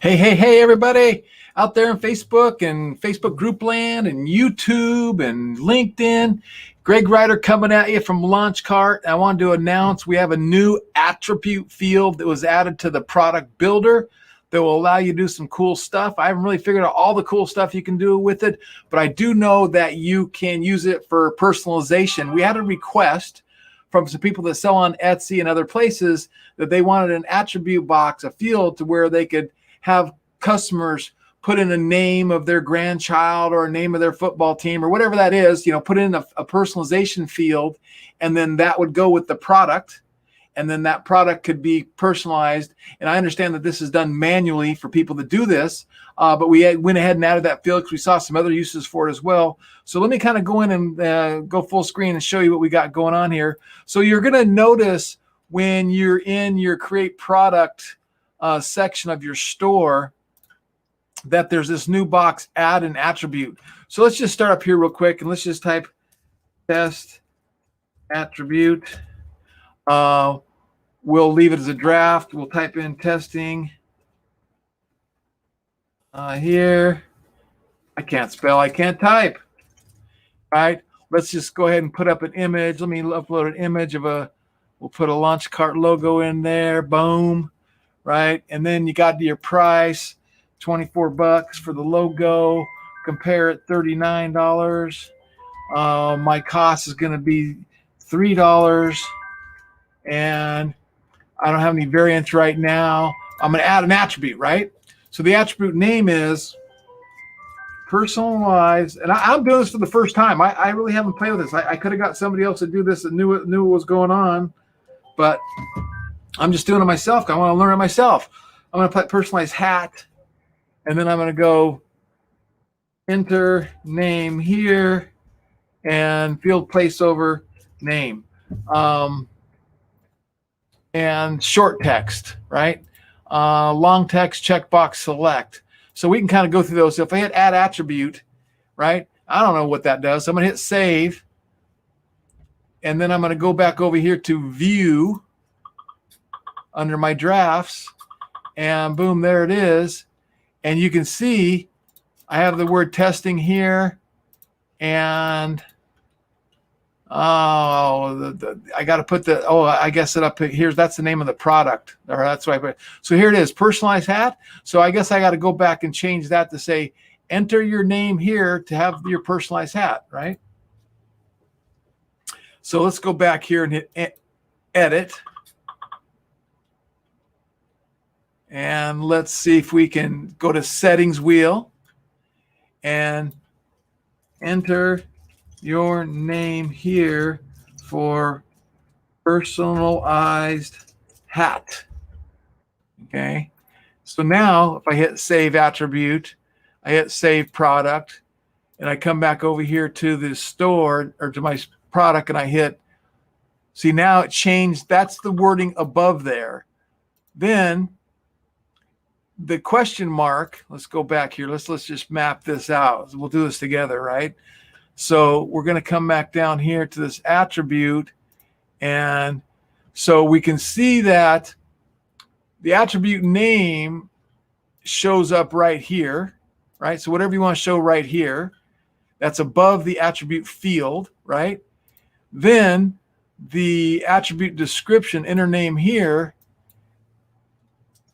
Hey, everybody out there in Facebook and Facebook group land and YouTube and LinkedIn. Greg Ryder coming at you from LaunchCart. I wanted to announce we have a new attribute field that was added to the product builder that will allow you to do some cool stuff. I haven't really figured out all the cool stuff you can do with it, but I do know that you can use it for personalization. We had a request from some people that sell on Etsy and other places that they wanted an attribute box, a field to where they could have customers put in a name of their grandchild or a name of their football team or whatever that is, put in a personalization field, and then that would go with the product. And then that product could be personalized. And I understand that this is done manually for people that do this, but we went ahead and added that field because we saw some other uses for it as well. So let me kind of go in and go full screen and show you what we got going on here. So you're going to notice when you're in your create product section of your store that there's this new box, add an attribute. So let's just start up here real quick and let's just type test attribute. We'll leave it as a draft. We'll type in testing here. I can't spell, I can't type. All right, let's just go ahead and put up an image. Let me upload an image of we'll put a LaunchCart logo in there, boom, right? And then you got your price, $24 for the logo, compare it $39. My cost is gonna be $3. And I don't have any variants right now. I'm going to add an attribute, right? So the attribute name is personalized. And I'm doing this for the first time. I really haven't played with this. I could have got somebody else to do this that knew what was going on, but I'm just doing it myself. I want to learn it myself. I'm going to put personalized hat, and then I'm going to go enter name here and field placeover name. And short text, right? Long text, checkbox select. So we can kind of go through those. So if I hit add attribute, right? I don't know what that does. So I'm going to hit save. And then I'm going to go back over here to view under my drafts. And boom, there it is. And you can see I have the word testing here. And I got to put I guess it up here. That's the name of the product. Or that's why I put. So here it is, personalized hat. So I guess I got to go back and change that to say, enter your name here to have your personalized hat, right? So let's go back here and hit edit. And let's see if we can go to settings wheel and enter your name here for personalized hat. Okay. So now if I hit save attribute, I hit save product, and I come back over here to the store or to my product and I hit, see now it changed. That's the wording above there. Then the question mark, let's go back here. Let's just map this out. We'll do this together, right? So we're going to come back down here to this attribute. And so we can see that the attribute name shows up right here, right? So whatever you want to show right here, that's above the attribute field, right? Then the attribute description, inner name here,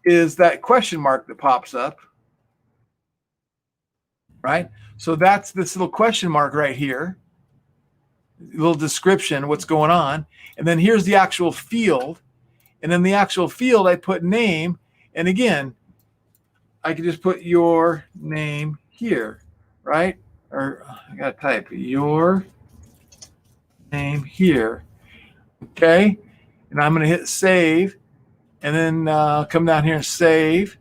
is that question mark that pops up, right? So that's this little question mark right here, little description, what's going on. And then here's the actual field. And then the actual field, I put name. And again, I could just put your name here, right? Or I got to type your name here. Okay. And I'm going to hit save. And then come down here and save.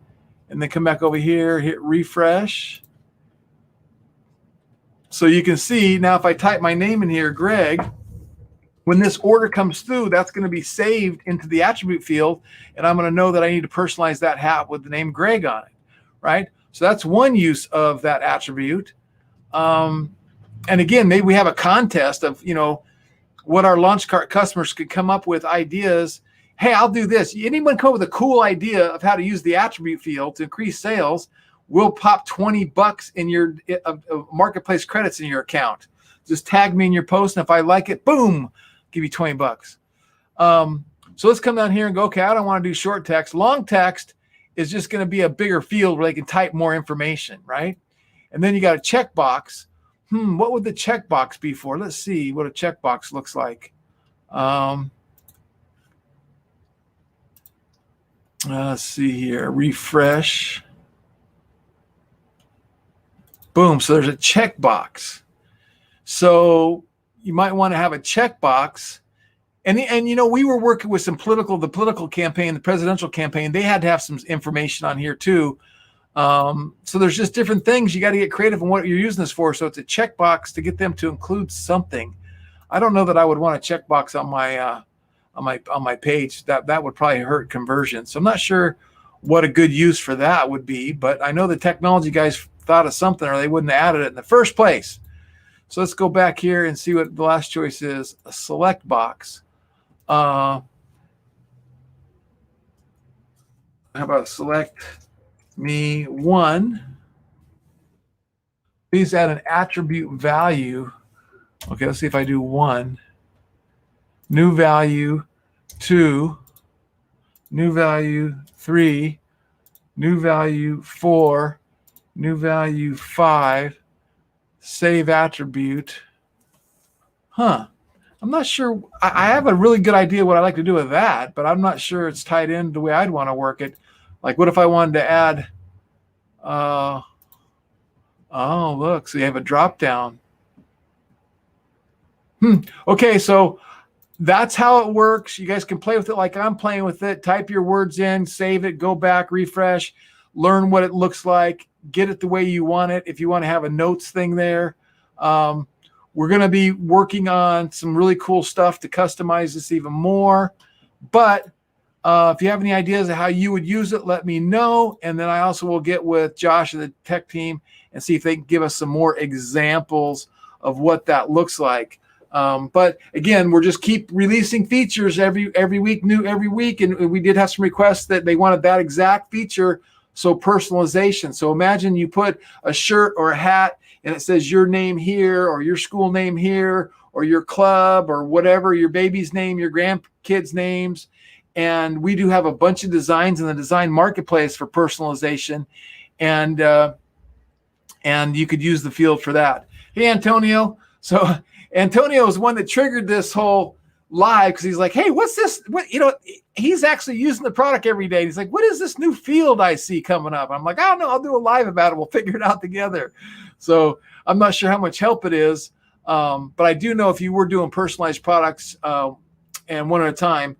And then come back over here, hit refresh. So you can see now if I type my name in here, Greg, when this order comes through, that's going to be saved into the attribute field. And I'm going to know that I need to personalize that hat with the name Greg on it, right? So that's one use of that attribute. And again, maybe we have a contest of, what our LaunchCart customers could come up with ideas hey, I'll do this. Anyone come up with a cool idea of how to use the attribute field to increase sales, we'll pop $20 in your marketplace credits in your account. Just tag me in your post, and if I like it, boom, give you $20. So let's come down here and go, okay, I don't want to do short text. Long text is just going to be a bigger field where they can type more information, right? And then you got a checkbox. What would the checkbox be for? Let's see what a checkbox looks like. Let's see here, refresh. Boom, so there's a checkbox. So you might want to have a checkbox. And you know, we were working with the political campaign, the presidential campaign. They had to have some information on here too. So there's just different things. You got to get creative in what you're using this for. So it's a checkbox to get them to include something. I don't know that I would want a checkbox on my page. That would probably hurt conversion. So I'm not sure what a good use for that would be, but I know the technology guys thought of something, or they wouldn't have added it in the first place. So let's go back here and see what the last choice is, a select box. How about select me one? Please add an attribute value. Okay, let's see if I do 1. New value 2. New value 3. New value 4. New value 5. Save attribute. I'm not sure. I have a really good idea what I like to do with that, but I'm not sure it's tied in the way I'd want to work it. Like, what if I wanted to add, oh, look, so you have a drop down. Okay, so that's how it works. You guys can play with it like I'm playing with it. Type your words in, save it, go back, refresh, learn what it looks like, get it the way you want it. If you want to have a notes thing there, we're going to be working on some really cool stuff to customize this even more. But if you have any ideas of how you would use it, let me know. And then I also will get with Josh and the tech team and see if they can give us some more examples of what that looks like. But again, we're just keep releasing features every week, new every week. And we did have some requests that they wanted that exact feature. So personalization. So imagine you put a shirt or a hat and it says your name here, or your school name here, or your club, or whatever, your baby's name, your grandkids' names. And we do have a bunch of designs in the design marketplace for personalization. And you could use the field for that. Hey, Antonio. So Antonio is one that triggered this whole live because he's like, hey, what's this? He's actually using the product every day. He's like, what is this new field I see coming up? I'm like, I don't know. I'll do a live about it. We'll figure it out together. So I'm not sure how much help it is. But I do know if you were doing personalized products and one at a time,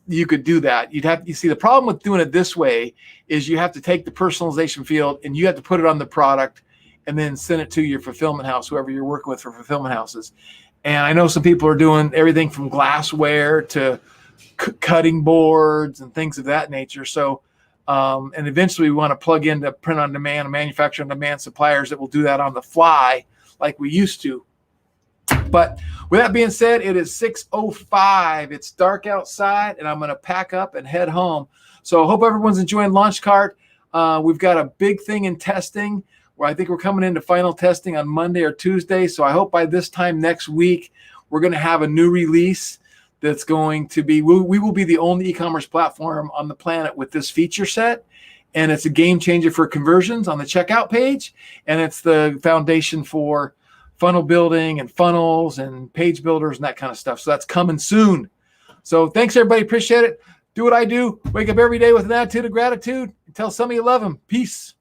you could do that. You see, the problem with doing it this way is you have to take the personalization field and you have to put it on the product and then send it to your fulfillment house, whoever you're working with for fulfillment houses. And I know some people are doing everything from glassware to cutting boards and things of that nature. So, and eventually we want to plug into print on demand and manufacture on demand suppliers that will do that on the fly like we used to. But with that being said, it is 6:05. It's dark outside, and I'm going to pack up and head home. So I hope everyone's enjoying LaunchCart. We've got a big thing in testing where I think we're coming into final testing on Monday or Tuesday. So I hope by this time next week, we're going to have a new release that's going to be, we will be the only e-commerce platform on the planet with this feature set. And it's a game changer for conversions on the checkout page. And it's the foundation for funnel building and funnels and page builders and that kind of stuff. So that's coming soon. So thanks, everybody. Appreciate it. Do what I do. Wake up every day with an attitude of gratitude. Tell somebody you love them. Peace.